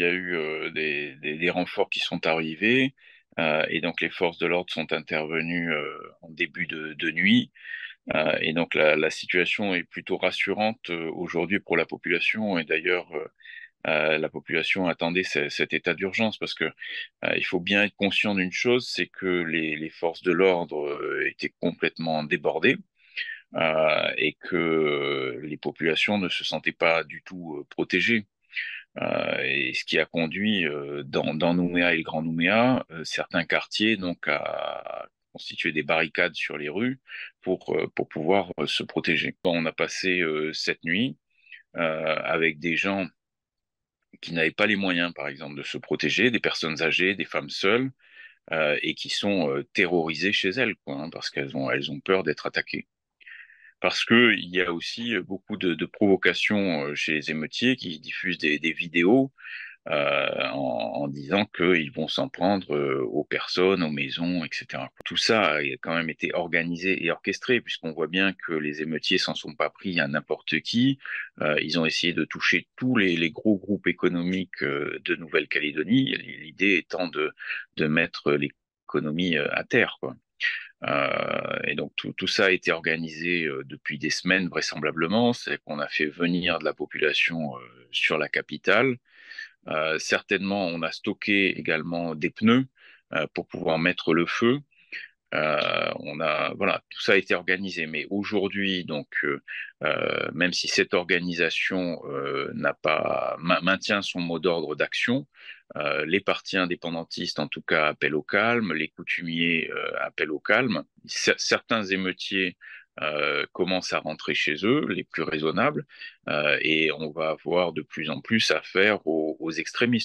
y a eu des renforts qui sont arrivés, et donc les forces de l'ordre sont intervenues en début de nuit. Et donc la situation est plutôt rassurante aujourd'hui pour la population. Et d'ailleurs, la population attendait cet état d'urgence parce que il faut bien être conscient d'une chose, c'est que les forces de l'ordre étaient complètement débordées, et que les populations ne se sentaient pas du tout protégées. Et ce qui a conduit dans Nouméa et le Grand Nouméa, certains quartiers donc à constituer des barricades sur les rues pour pouvoir se protéger. On a passé cette nuit avec des gens qui n'avaient pas les moyens, par exemple, de se protéger, des personnes âgées, des femmes seules, et qui sont terrorisées chez elles, quoi, hein, parce qu'elles ont peur d'être attaquées. Parce que il y a aussi beaucoup de provocations chez les émeutiers qui diffusent des vidéos en disant qu'ils vont s'en prendre aux personnes, aux maisons, etc. Tout ça a quand même été organisé et orchestré, puisqu'on voit bien que les émeutiers s'en sont pas pris à n'importe qui. Ils ont essayé de toucher tous les gros groupes économiques de Nouvelle-Calédonie, l'idée étant de mettre l'économie à terre, quoi. Et donc tout ça a été organisé depuis des semaines vraisemblablement, c'est qu'on a fait venir de la population sur la capitale. Certainement, on a stocké également des pneus pour pouvoir mettre le feu. Voilà, tout ça a été organisé. Mais aujourd'hui, donc, même si cette organisation n'a pas maintient son mot d'ordre d'action, les partis indépendantistes, en tout cas, appellent au calme. Les coutumiers appellent au calme. Certains émeutiers commencent à rentrer chez eux, les plus raisonnables, et on va avoir de plus en plus affaire aux extrémistes.